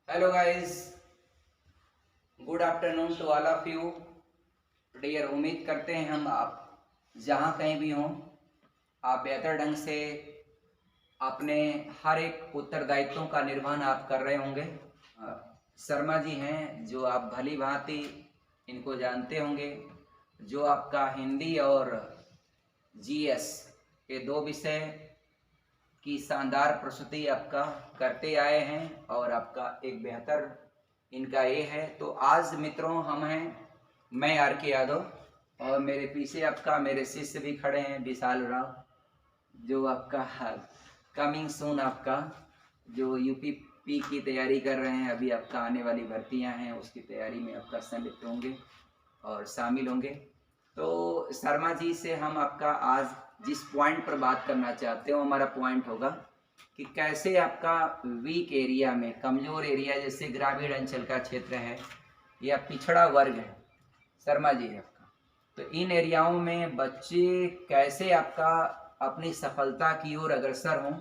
Hello guys, good afternoon to all of you. Dear, उम्मीद करते हैं हम आप जहाँ कहीं भी हों, आप बेहतर ढंग से अपने हर एक उत्तरदायित्वों का निर्वहन आप कर रहे होंगे। शर्मा जी हैं जो आप भली भांति इनको जानते होंगे, जो आपका हिंदी और जीएस के दो विषय की शानदार प्रस्तुति आपका करते आए हैं और आपका एक बेहतर इनका ये है। तो आज मित्रों हम हैं, मैं आर के यादव और मेरे पीछे आपका मेरे शिष्य भी खड़े हैं विशाल राव, जो आपका कमिंग सून आपका जो यूपीपी की तैयारी कर रहे हैं। अभी आपका आने वाली भर्तियां हैं, उसकी तैयारी में आपका सम्मिलित होंगे और शामिल होंगे। तो शर्मा जी से हम आपका आज जिस पॉइंट पर बात करना चाहते हो, हमारा पॉइंट होगा कि कैसे आपका वीक एरिया में, कमज़ोर एरिया जैसे ग्रामीण अंचल का क्षेत्र है या पिछड़ा वर्ग है, शर्मा जी आपका, तो इन एरियाओं में बच्चे कैसे आपका अपनी सफलता की ओर अग्रसर हों,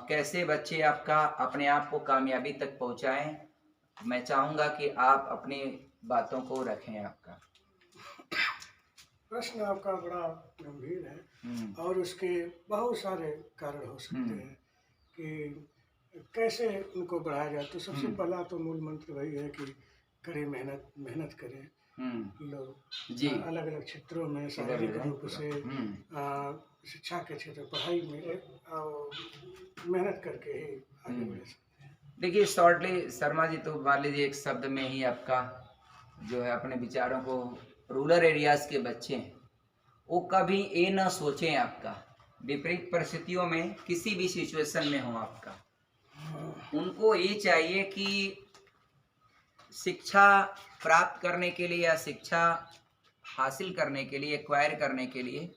कैसे बच्चे आपका अपने आप को कामयाबी तक पहुंचाएं। मैं चाहूँगा कि आप अपनी बातों को रखें। आपका प्रश्न आपका बड़ा गंभीर है और उसके बहुत सारे कारण हो सकते हैं कि कैसे उनको बढ़ाया जाए। तो सबसे पहला तो मूल मंत्र वही है कि करें, मेहनत मेहनत करें। लोग जी अलग अलग क्षेत्रों में शारीरिक रूप से शिक्षा के क्षेत्र, पढ़ाई में मेहनत करके ही आगे बढ़ सकते हैं। देखिए, शॉर्टली शर्मा जी, तो मान लीजिए एक शब्द में ही आपका जो है अपने विचारों को, रूरल एरियाज के बच्चे हैं वो कभी ये ना सोचें आपका विपरीत परिस्थितियों में किसी भी सिचुएशन में हो आपका, उनको ये चाहिए कि शिक्षा प्राप्त करने के लिए या शिक्षा हासिल करने के लिए, एक्वायर करने के लिए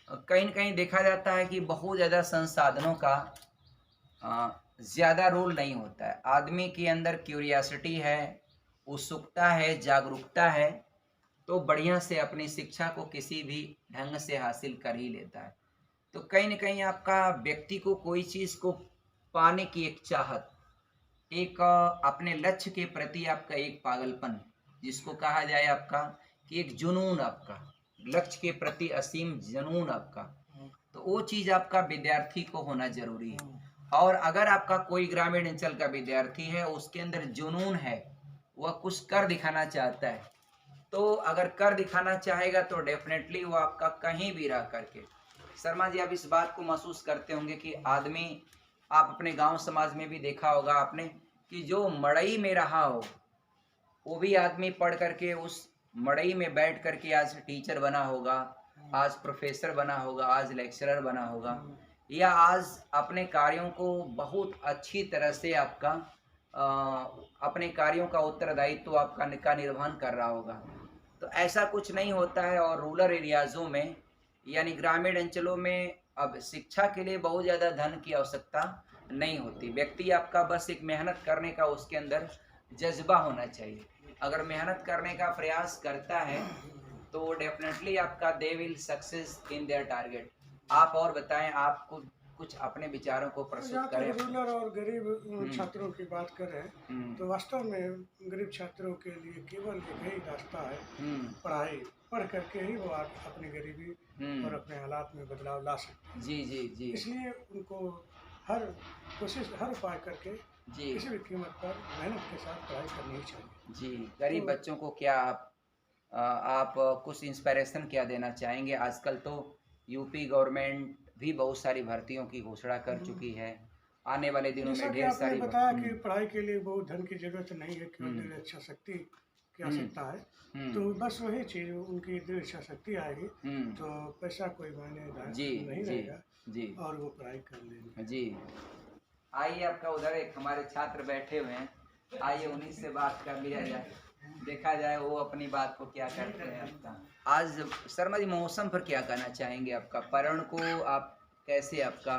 कहीं न कहीं देखा जाता है कि बहुत ज़्यादा संसाधनों का ज़्यादा रोल नहीं होता है। आदमी के अंदर क्यूरियासिटी है, उत्सुकता है, जागरूकता है, तो बढ़िया से अपनी शिक्षा को किसी भी ढंग से हासिल कर ही लेता है। तो कहीं न कहीं आपका व्यक्ति को कोई चीज़ को पाने की एक चाहत, एक अपने लक्ष्य के प्रति आपका एक पागलपन, जिसको कहा जाए आपका कि एक जुनून, आपका लक्ष्य के प्रति असीम जुनून आपका, तो वो चीज़ आपका विद्यार्थी को होना जरूरी है। और अगर आपका कोई ग्रामीण अंचल का विद्यार्थी है, उसके अंदर जुनून है, वह कुछ कर दिखाना चाहता है, तो अगर कर दिखाना चाहेगा तो डेफिनेटली वो आपका कहीं भी रह करके, शर्मा जी आप इस बात को महसूस करते होंगे कि आदमी, आप अपने गांव समाज में भी देखा होगा आपने कि जो मड़ई में रहा हो, वो भी आदमी पढ़ करके उस मड़ई में बैठ करके आज टीचर बना होगा, आज प्रोफेसर बना होगा, आज लेक्चरर बना होगा, या आज अपने कार्यों को बहुत अच्छी तरह से आपका अपने कार्यों का उत्तरदायित्व आपका का निर्वहन कर रहा होगा। तो ऐसा कुछ नहीं होता है। और रूरल एरियाज़ों में यानी ग्रामीण अंचलों में अब शिक्षा के लिए बहुत ज़्यादा धन की आवश्यकता नहीं होती। व्यक्ति आपका बस एक मेहनत करने का उसके अंदर जज्बा होना चाहिए। अगर मेहनत करने का प्रयास करता है तो डेफिनेटली आपका they will success in their target. आप और बताएं, आप कुछ अपने विचारों को प्रस्तुत जहाँ करें। तक रूरल और गरीब छात्रों की बात कर रहे हैं, तो वास्तव में गरीब छात्रों के लिए केवल एक ही रास्ता है, पढ़ाई। पढ़ करके ही वो अपनी गरीबी और अपने हालात में बदलाव ला सकते हैं। जी जी जी। इसलिए उनको हर कोशिश, हर उपाय करके जी किसी भी कीमत पर मेहनत के साथ पढ़ाई करनी ही चाहिए। जी। गरीब तो बच्चों को क्या आप कुछ इंस्पिरेशन क्या देना चाहेंगे? आजकल तो यूपी गवर्नमेंट भी बहुत सारी भर्तियों की घोषणा कर चुकी है। आने वाले दिनों जैसा में कि ढेर आपने सारी बताया कि पढ़ाई के लिए बहुत धन की जरूरत नहीं है, केवल दृढ़ इच्छा शक्ति की आवश्यकता है। तो बस वही चीज़, उनकी दृढ़ इच्छा शक्ति आएगी तो पैसा कोई मायने जी नहीं जी रहेगा जी और वो पढ़ाई कर लेंगे। जी। आइए, आपका उधर एक हमारे छात्र बैठे हुए हैं, आइए उन्हीं से बात कर लिया जाए, देखा जाए वो अपनी बात को क्या करते हैं। आपका आज शर्मा जी मौसम पर क्या कहना चाहेंगे? आपका पर्यावरण को आप कैसे, आपका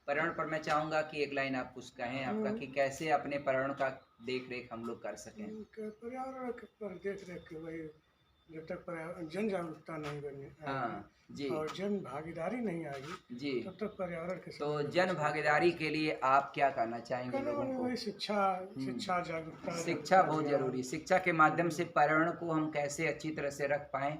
पर्यावरण पर मैं चाहूँगा कि एक लाइन आप कुछ कहें आपका कि कैसे अपने पर्यावरण का देख रेख हम लोग कर सकें। पर्यावरण पर देख रेख के वही जब तक जन जागरूकता नहीं बनी हाँ जी, और जन भागीदारी नहीं आएगी जी। तब तक पर्यावरण के तो जन भागीदारी के लिए आप क्या कहना चाहेंगे लोगों को? वही शिक्षा जागरूकता शिक्षा बहुत जरूरी। शिक्षा के माध्यम से पर्यावरण को हम कैसे अच्छी तरह से रख पाएं,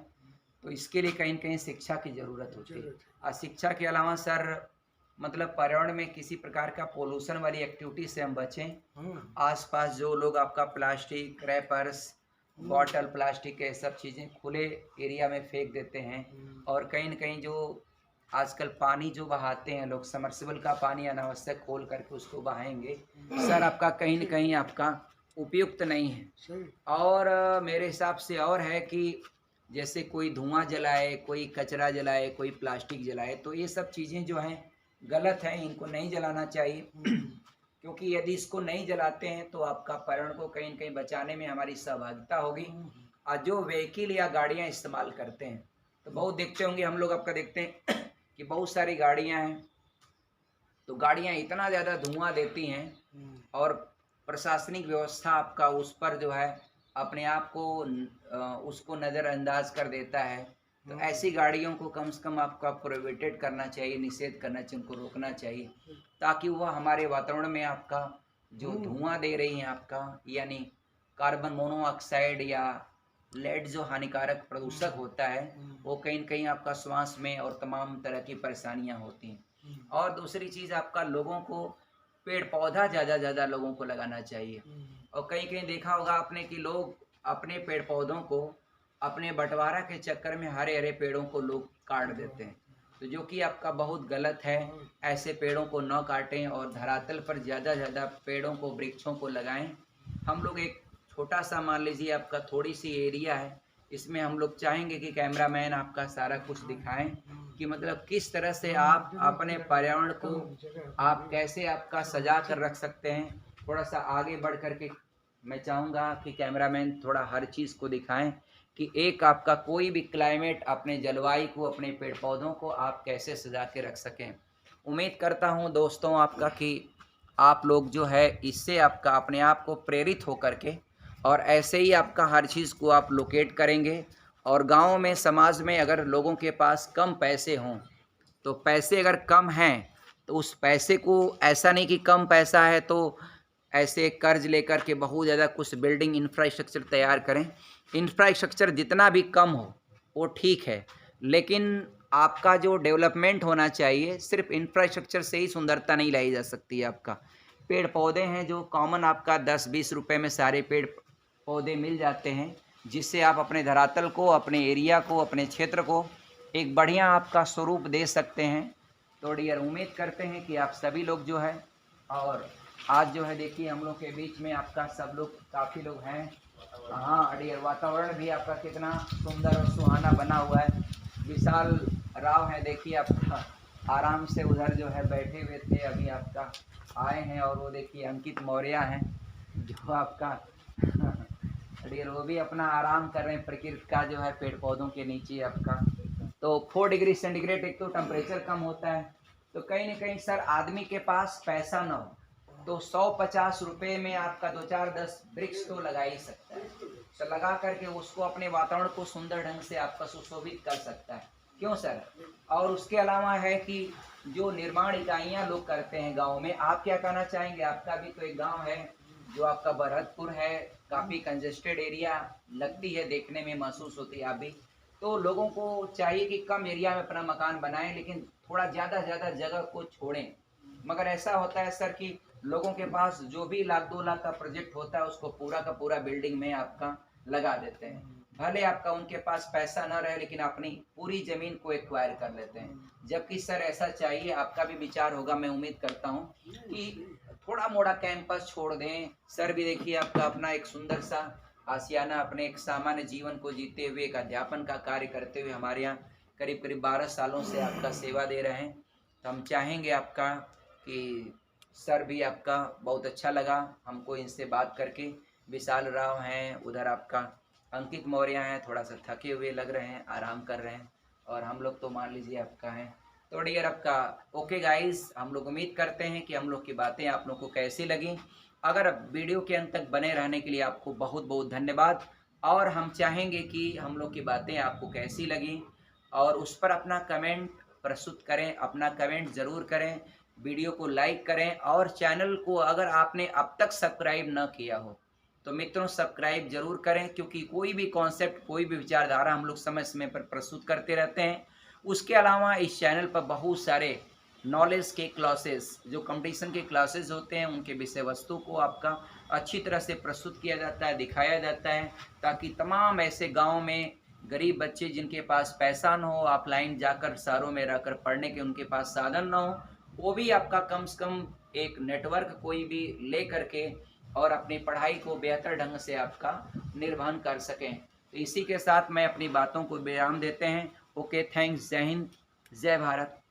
तो इसके लिए कहीं न कहीं शिक्षा की ज़रूरत होती है। और शिक्षा के अलावा सर मतलब पर्यावरण में किसी प्रकार का पोल्यूशन वाली एक्टिविटी से हम बचें। आसपास जो लोग आपका प्लास्टिक, रैपर्स, बॉटल, प्लास्टिक ये सब चीज़ें खुले एरिया में फेंक देते हैं, और कहीं न कहीं जो आजकल पानी जो बहाते हैं लोग, सबमर्सिबल का पानी अनावश्यक खोल करके उसको बहाएंगे, सर आपका कहीं न कहीं आपका उपयुक्त नहीं है। और मेरे हिसाब से और है कि जैसे कोई धुआं जलाए, कोई कचरा जलाए, कोई प्लास्टिक जलाए, तो ये सब चीज़ें जो हैं गलत हैं, इनको नहीं जलाना चाहिए। क्योंकि यदि इसको नहीं जलाते हैं तो आपका पर्यावरण को कहीं न कहीं बचाने में हमारी सहभागिता होगी। और जो व्हीकल या गाड़ियाँ इस्तेमाल करते हैं, तो बहुत देखते होंगे हम लोग, आपका देखते हैं कि बहुत सारी गाड़ियाँ हैं, तो गाड़ियाँ इतना ज़्यादा धुआं देती हैं और प्रशासनिक व्यवस्था आपका उस पर जो है अपने आप को उसको नज़रअंदाज कर देता है। तो ऐसी गाड़ियों को कम से कम आपका प्रोहिबिटेड करना चाहिए, निषेध करना चाहिए, उनको रोकना चाहिए, ताकि वह हमारे वातावरण में आपका जो धुआं दे रही हैं आपका, यानी कार्बन मोनोऑक्साइड या लेड जो हानिकारक प्रदूषक होता है, वो कहीं न कहीं आपका श्वास में और तमाम तरह की परेशानियां होती हैं। और दूसरी चीज़ आपका लोगों को पेड़ पौधा ज़्यादा लोगों को लगाना चाहिए। और कहीं कहीं देखा होगा आपने कि लोग अपने पेड़ पौधों को अपने बंटवारा के चक्कर में हरे हरे पेड़ों को लोग काट देते हैं, तो जो कि आपका बहुत गलत है। ऐसे पेड़ों को न काटें और धरातल पर ज़्यादा पेड़ों को, वृक्षों को लगाएं। हम लोग एक छोटा सा मान लीजिए आपका थोड़ी सी एरिया है, इसमें हम लोग चाहेंगे कि कैमरामैन आपका सारा कुछ दिखाएं कि मतलब किस तरह से आप अपने पर्यावरण को आप कैसे आपका सजा कर रख सकते हैं। थोड़ा सा आगे बढ़ करके मैं चाहूँगा कि कैमरामैन थोड़ा हर चीज़ को दिखाएं कि एक आपका कोई भी क्लाइमेट, अपने जलवायु को, अपने पेड़ पौधों को आप कैसे सजा के रख सकें। उम्मीद करता हूं दोस्तों आपका कि आप लोग जो है इससे आपका अपने आप को प्रेरित होकर के और ऐसे ही आपका हर चीज़ को आप लोकेट करेंगे। और गाँव में, समाज में अगर लोगों के पास कम पैसे हों, तो पैसे अगर कम हैं तो उस पैसे को ऐसा नहीं कि कम पैसा है तो ऐसे कर्ज लेकर के बहुत ज़्यादा कुछ बिल्डिंग इंफ्रास्ट्रक्चर तैयार करें। इंफ्रास्ट्रक्चर जितना भी कम हो वो ठीक है, लेकिन आपका जो डेवलपमेंट होना चाहिए, सिर्फ इंफ्रास्ट्रक्चर से ही सुंदरता नहीं लाई जा सकती है। आपका पेड़ पौधे हैं जो कॉमन आपका 10-20 रुपए में सारे पेड़ पौधे मिल जाते हैं, जिससे आप अपने धरातल को, अपने एरिया को, अपने क्षेत्र को एक बढ़िया आपका स्वरूप दे सकते हैं। तो डियर, उम्मीद करते हैं कि आप सभी लोग जो है, और आज जो है देखिए हम लोग के बीच में आपका सब लोग, काफ़ी लोग हैं। हाँ डियर, वातावरण भी आपका कितना सुंदर और सुहाना बना हुआ है। विशाल राव है, देखिए आपका आराम से उधर जो है बैठे हुए थे, अभी आपका आए हैं। और वो देखिए अंकित मौर्य हैं जो आपका डियर वो भी अपना आराम कर रहे हैं प्रकृति का जो है पेड़ पौधों के नीचे आपका। तो 4 डिग्री सेंटीग्रेड एक तो टेम्परेचर कम होता है, तो कहीं ना कहीं सर आदमी के पास पैसा न हो तो 150 रुपये में आपका 2-4-10 वृक्ष तो लगा ही सकता है। तो लगा करके उसको अपने वातावरण को सुंदर ढंग से आपका सुशोभित कर सकता है, क्यों सर। और उसके अलावा है कि जो निर्माण इकाइयाँ लोग करते हैं गांव में, आप क्या कहना चाहेंगे? आपका भी तो एक गांव है जो आपका बरहतपुर है, काफ़ी कंजेस्टेड एरिया लगती है, देखने में महसूस होती है अभी। तो लोगों को चाहिए कि कम एरिया में अपना मकान बनाएं, लेकिन थोड़ा ज़्यादा जगह को छोड़ें। मगर ऐसा होता है सर कि लोगों के पास जो भी 1-2 लाख का प्रोजेक्ट होता है उसको पूरा का पूरा बिल्डिंग में आपका लगा देते हैं। भले आपका उनके पास पैसा ना रहे, लेकिन अपनी पूरी ज़मीन को एक्वायर कर लेते हैं। जबकि सर ऐसा चाहिए, आपका भी विचार होगा, मैं उम्मीद करता हूँ कि थोड़ा मोड़ा कैंपस छोड़ दें। सर भी देखिए आपका अपना एक सुंदर सा आशियाना, अपने एक सामान्य जीवन को जीते हुए, एक अध्यापन का कार्य करते हुए हमारे यहाँ करीब 12 सालों से आपका सेवा दे रहे हैं। तो हम चाहेंगे आपका कि सर भी आपका बहुत अच्छा लगा हमको इनसे बात करके। विशाल राव हैं, उधर आपका अंकित मौर्य हैं, थोड़ा सा थके हुए लग रहे हैं, आराम कर रहे हैं, और हम लोग तो मान लीजिए आपका हैं। तो डियर आपका ओके गाइस, हम लोग उम्मीद करते हैं कि हम लोग की बातें आप लोग को कैसी लगी। अगर वीडियो के अंत तक बने रहने के लिए आपको बहुत बहुत धन्यवाद। और हम चाहेंगे कि हम लोग की बातें आपको कैसी लगी और उस पर अपना कमेंट प्रस्तुत करें, अपना कमेंट ज़रूर करें, वीडियो को लाइक करें और चैनल को अगर आपने अब तक सब्सक्राइब न किया हो तो मित्रों सब्सक्राइब जरूर करें, क्योंकि कोई भी कॉन्सेप्ट, कोई भी विचारधारा हम लोग समय समय पर प्रस्तुत करते रहते हैं। उसके अलावा इस चैनल पर बहुत सारे नॉलेज के क्लासेस, जो कंपटीशन के क्लासेस होते हैं, उनके विषय वस्तु को आपका अच्छी तरह से प्रस्तुत किया जाता है, दिखाया जाता है, ताकि तमाम ऐसे गांव में गरीब बच्चे जिनके पास पैसा न हो, ऑफलाइन जाकर शहरों में रहकर पढ़ने के उनके पास साधन न हो, वो भी आपका कम से कम एक नेटवर्क कोई भी ले करके और अपनी पढ़ाई को बेहतर ढंग से आपका निर्वहन कर सकें। तो इसी के साथ मैं अपनी बातों को विराम देते हैं। ओके, थैंक्स, जय हिंद, जय भारत।